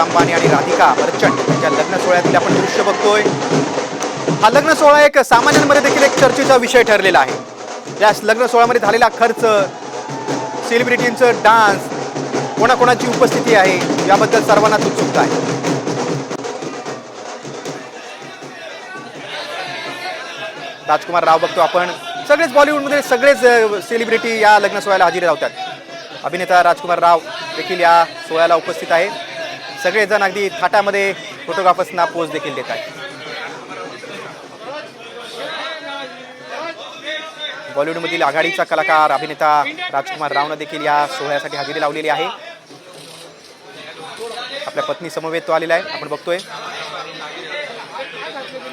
अंबानी आणि राधिका मर्चंट यांच्या लग्न सोहळ्यातील आपण दृश्य बघतोय। हा लग्न सोहळा एक सामान्यांमध्ये देखील एक चर्चेचा विषय ठरलेला आहे। या लग्न सोहळ्यामध्ये झालेला खर्च, सेलिब्रिटींचं डान्स, कोणाकोणाची उपस्थिती आहे याबद्दल सर्वांनाच उत्सुकता आहे। राजकुमार राव बघतो आपण, सगळेच बॉलिवूडमध्ये सगळेच सेलिब्रिटी या लग्न सोहळ्याला हजेरी लावतात। अभिनेता राजकुमार राव देखील या सोहळ्याला उपस्थित आहे। सगळेजण अगदी थाटामध्ये फोटोग्राफर्सना पोज देखील देत आहेत। बॉलिवूडमधील आघाडीचा कलाकार अभिनेता राजकुमार रावने देखील या सोहळ्यासाठी हजेरी लावलेली आहे। आपल्या पत्नी समवेत तो आलेला आहे, आपण बघतोय।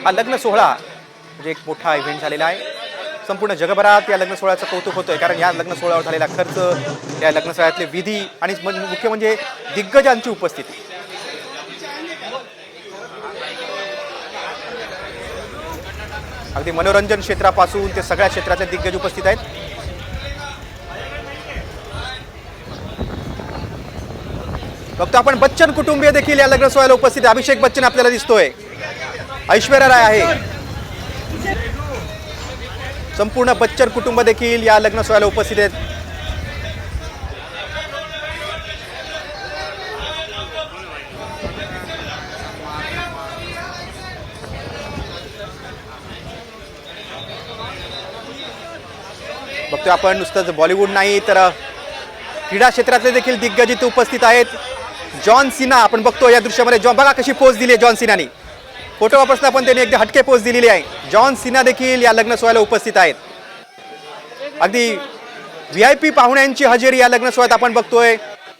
हा लग्न सोहळा म्हणजे एक मोठा इव्हेंट झालेला आहे। संपूर्ण जगभरात या लग्न सोहळ्याचं कौतुक होतंय, कारण या लग्न सोहळ्यावर झालेला खर्च, या लग्न सोहळ्यातले विधी आणि मुख्य म्हणजे दिग्गजांची उपस्थिती। अगदी मनोरंजन क्षेत्रापासून ते सगळ्या क्षेत्रातले दिग्गज उपस्थित आहेत। फक्त आपण बच्चन कुटुंबीय देखील या लग्न सोहळ्याला उपस्थित आहे। अभिषेक बच्चन आपल्याला दिसतोय, ऐश्वर्या राय आहे, संपूर्ण बच्चन कुटुंब देखील या लग्न सोहळ्याला उपस्थित आहेत। बघतोय आपण नुसतंच बॉलिवूड नाही तर क्रीडा क्षेत्रातले देखील दिग्गज इथे उपस्थित आहेत। जॉन सिना आपण बघतो या दृश्यामध्ये, जॉन बघा कशी पोज दिली आहे जॉन सिनानी, फोटोग्राफर्सना पण त्यांनी एकदम हटके पोज दिलेली आहे। जॉन सिना देखील या लग्न सोहळ्याला उपस्थित आहेत। अगदी VIP पाहुण्यांची हजेरी या लग्न सोहळ्यात आपण बघतोय।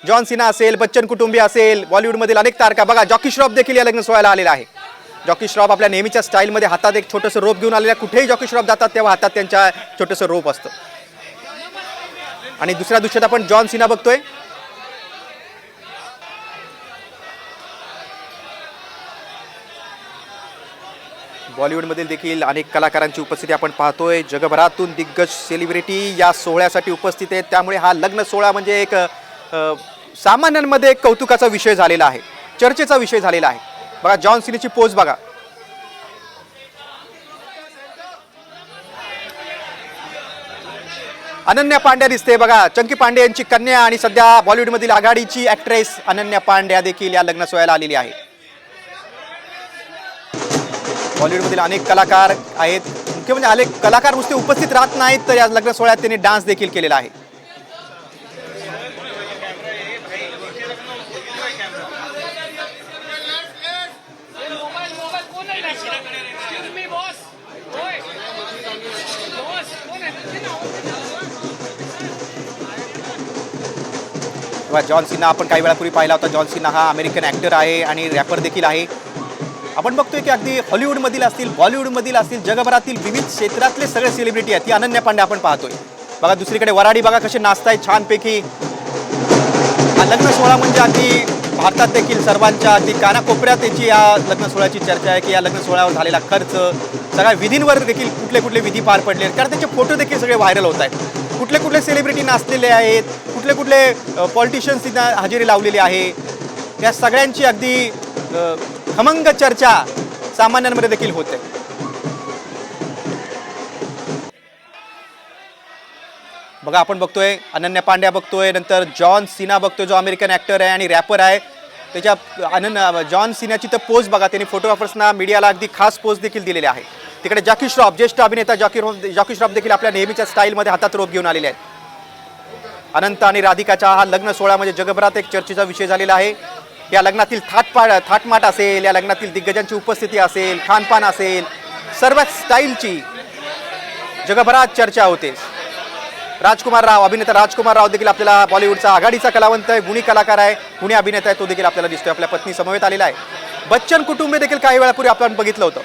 जॉन सिना असेल, बच्चन कुटुंबीय असेल, बॉलिवूडमधील अनेक तारका, बघा जॉकी श्रॉफ देखील या लग्न सोहळ्याला आलेला आहे। जॉकी श्रॉफ आपल्या नेहमीच्या स्टाईलमध्ये हातात एक छोटंसं रोप घेऊन आलेला, कुठेही जॉकी श्रॉफ जातात तेव्हा हातात त्यांच्या छोटंसं रोप असतं। आणि दुसऱ्या दृश्यात आपण जॉन सिना बघतोय। बॉलिवूडमधील देखील अनेक कलाकारांची उपस्थिती आपण पाहतोय। जगभरातून दिग्गज सेलिब्रिटी या सोहळ्यासाठी उपस्थित आहेत, त्यामुळे हा लग्न सोहळा म्हणजे एक सामान्यांमध्ये एक कौतुकाचा विषय झालेला आहे, चर्चेचा विषय झालेला आहे। बघा जॉन सिनाची पोज बघा, अनन्या पांड्या दिसते बघा, चंकी पांडे यांची कन्या आणि सध्या बॉलिवूडमधील आघाडीची ऍक्ट्रेस अनन्या पांड्या देखील या लग्न सोहळ्याला आलेली आहे। बॉलिवूडमधील अनेक कलाकार आहेत, मुख्य म्हणजे अनेक कलाकार नुसते उपस्थित राहत नाहीत तर या लग्न सोहळ्यात त्यांनी डान्स देखील केलेला आहे। जॉन सिना आपण काही वेळापूर्वी पाहिला होता। जॉन सिना हा अमेरिकन ॲक्टर आहे आणि रॅपर देखील आहे। आपण बघतोय की अगदी हॉलिवूडमधील असतील, बॉलिवूडमधील असतील, जगभरातील विविध क्षेत्रातले सगळे सेलिब्रिटी आहेत। ती अनन्या पांडे आपण पाहतोय। बघा दुसरीकडे वराडी बघा कसे नाचतायत छानपैकी। हा लग्न सोहळा म्हणजे अगदी भारतात देखील सर्वांच्या अगदी कानाकोपऱ्यात याची या लग्न सोहळ्याची चर्चा आहे की या लग्न सोहळ्यावर झालेला खर्च, सगळ्या विधींवर देखील कुठले कुठले विधी पार पडले आहेत, कारण त्याचे फोटो देखील सगळे व्हायरल होत आहेत। कुठले कुठले सेलिब्रिटी नाचलेले आहेत, कुठले कुठले पॉलिटिशियन्स हजेरी लावलेली आहे, या सगळ्यांची अगदी खमंग चर्चा सामान्यांमध्ये देखील होते। बघा आपण बघतोय अनन्या पांड्या बघतोय, नंतर जॉन सिना बघतोय जो अमेरिकन ॲक्टर आहे आणि रॅपर आहे। त्याच्या जॉन सिनाची तर पोज बघा, त्यांनी फोटोग्राफर्सना, मीडियाला अगदी खास पोज देखील दिलेले आहे। तिकडे जॉकी श्रॉफ, ज्येष्ठ अभिनेता जॉकी श्रॉफ देखील आपल्या नेहमीच्या स्टाईलमध्ये हातात रोप घेऊन आलेले आहेत। अनंत आणि राधिकाचा हा लग्न सोहळा म्हणजे जगभरात एक चर्चेचा विषय झालेला आहे। या लग्नातील थाटमाट असेल, या लग्नातील दिग्गजांची उपस्थिती असेल, खानपान असेल, सर्व स्टाईलची जगभरात चर्चा होते। राजकुमार राव, अभिनेता राजकुमार राव देखील आपल्याला बॉलिवूडचा आघाडीचा कलावंत आहे, गुणी कलाकार आहे, गुणी अभिनेता आहे, तो देखील आपल्याला दिसतोय, आपल्या पत्नी समवेत आलेला आहे। बच्चन कुटुंबीय देखील काही वेळापूर्वी आपण बघितलं होतं।